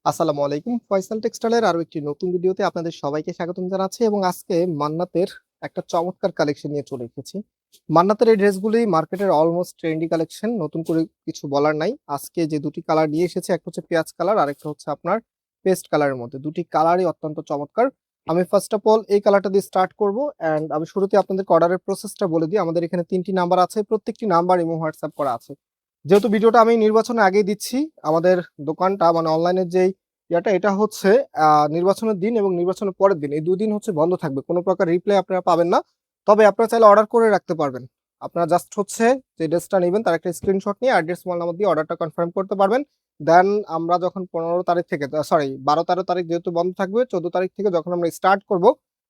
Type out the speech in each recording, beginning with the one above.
আসসালামু আলাইকুম। ফয়সাল টেক্সটাইলের আরো একটি নতুন ভিডিওতে আপনাদের সবাইকে স্বাগতম জানাচ্ছি এবং আজকে মান্নাতের একটা চমৎকার কালেকশন নিয়ে চলে এসেছি। মান্নাতের এই ড্রেসগুলি মার্কেটের অলমোস্ট ট্রেন্ডি কালেকশন, নতুন করে কিছু বলার নাই। আজকে যে দুটি কালার নিয়ে এসেছে, একটা হচ্ছে পেঁয়াজ কালার আর একটা হচ্ছে আপনার পেস্ট কালারের মধ্যে, দুটি কালারই অত্যন্ত চমৎকার। আমি ফার্স্ট অফ অল এই কালারটা দিয়ে স্টার্ট করব এন্ড আমি শুরুতে আপনাদের অর্ডারের প্রসেসটা বলে দিই। আমাদের এখানে 3টি নাম্বার আছে, প্রত্যেকটি নাম্বার ইমো হোয়াটসঅ্যাপ করা আছে। যেহেতু ভিডিওটা আমি নির্বাচনে আগেই দিচ্ছি, আমাদের দোকানটা মানে অনলাইনের যেই এটা হচ্ছে নির্বাচনের দিন এবং নির্বাচনের পরের দিন, এই দুদিন হচ্ছে বন্ধ থাকবে, কোনো প্রকার রিপ্লাই আপনারা পাবেন না। তবে আপনারা চাইলে অর্ডার করে রাখতে পারবেন। আপনারা জাস্ট হচ্ছে যে ড্রেসটা নেবেন তার একটা স্ক্রিনশট নিয়ে অ্যাড্রেস মোবাইল নাম্বার দিয়ে অর্ডারটা কনফার্ম করতে পারবেন। দেন আমরা যখন 15 তারিখ থেকে, সরি 12-13 তারিখ যেহেতু বন্ধ থাকবে, 14 তারিখ থেকে যখন আমরা স্টার্ট করব,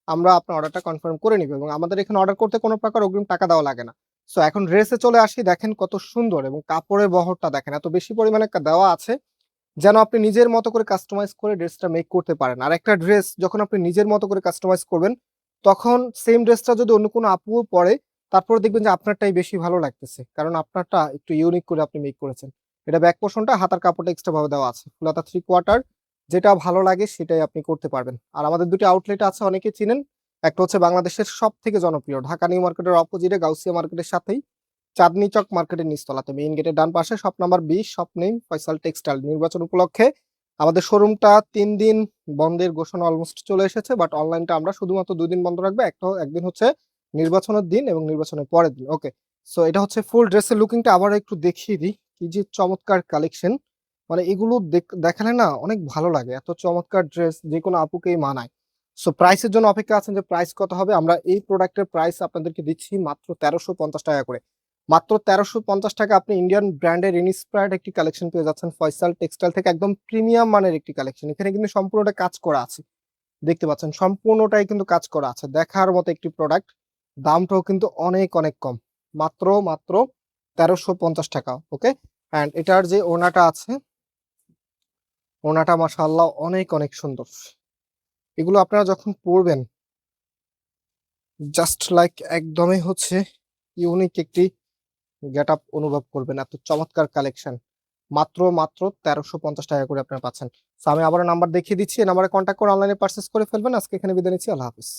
আমরা আপনার অর্ডারটা কনফার্ম করে নিব এবং আমাদের এখানে অর্ডার করতে কোনো প্রকার অগ্রিম টাকা দেওয়া লাগে না। সো এখন ড্রেসে চলে আসি, দেখেন কত সুন্দর এবং কাপড়ের বহরটা দেখেন, এত বেশি পরিমাণে দেওয়া আছে যেন আপনি নিজের মতো করে কাস্টমাইজ করে ড্রেসটা মেক করতে পারেন। আর একটা ড্রেস যখন আপনি নিজের মতো করে কাস্টমাইজ করবেন, তখন সেম ড্রেসটা যদি অন্য কোনো আপুও পরে, তারপরে দেখবেন যে আপনারটাই বেশি ভালো লাগতেছে, কারণ আপনারটা একটু ইউনিক করে আপনি মেক করেছেন। এটা ব্যাক পোর্শনটা, হাতার কাপড়টা এক্সট্রা ভাবে দেওয়া আছে, ফুল হাতা 3/4। যেটা ভালো লাগে সেটাই আপনি করতে পারবেন। আর আমাদের দুটি আউটলেট আছে, অনেকে চিনেন। একটা হচ্ছে বাংলাদেশের সব থেকে জনপ্রিয় ঢাকা নিউ মার্কেটের অপোজিটে গাউসিয়া মার্কেটের সাথেই চাঁদনি চক মার্কেটের নিচতলাতে, মেইন গেটের ডান পাশে, shop number 20, shop name Faisal textile. নির্বাচন উপলক্ষে আমাদের শোরুমটা 3 দিন বন্ধের ঘোষণা অলমোস্ট চলে এসেছে, বাট অনলাইনটা আমরা শুধুমাত্র 2 দিন বন্ধ রাখবো। একদিন হচ্ছে নির্বাচনের দিন এবং নির্বাচনের পরের দিন। ওকে, সো এটা হচ্ছে ফুল ড্রেসের লুকিংটা। আবার একটু দেখিয়ে দিই কি যে চমৎকার কালেকশন, মানে এগুলো দেখালে না অনেক ভালো লাগে। এত চমৎকার ড্রেস যে কোনো আপুকেই মানায়। সো প্রাইসের জন্য অপেক্ষা আছেন যে প্রাইস কত হবে। আমরা এই প্রোডাক্টের প্রাইস আপনাদেরকে দিচ্ছি মাত্র 1350 টাকা করে। মাত্র 1350 টাকা আপনি ইন্ডিয়ান ব্র্যান্ডের ইনস্পায়ার্ড একটি কালেকশন পেয়ে যাচ্ছেন ফয়সাল টেক্সটাইল থেকে, একদম প্রিমিয়াম মানের একটি কালেকশন। এখানে কিন্তু সম্পূর্ণটা কাজ করা আছে, দেখতে পাচ্ছেন সম্পূর্ণটাই কিন্তু কাজ করা আছে, দেখার মতো একটি প্রোডাক্ট। দামটাও কিন্তু অনেক অনেক কম, মাত্র মাত্র 1350 টাকা। ওকে, অ্যান্ড এটার যে ওনাটা আছে, ওনাটা মাশাআল্লাহ অনেক অনেক সুন্দর। এগুলো আপনারা যখন পরবেন জাস্ট লাইক একদমই হচ্ছে ইউনিক একটি গেট আপ অনুভব করবেন। এত চমৎকার কালেকশন মাত্র মাত্র 1350 টাকা করে আপনারা পাচ্ছেন। তো আমি আবার নাম্বার দেখিয়ে দিচ্ছি, এই নাম্বারে কন্ট্যাক্ট করে অনলাইনে পারচেস করে ফেলবেন। আজকে এখানে বিদায় নিচ্ছি, আল্লাহ হাফিজ।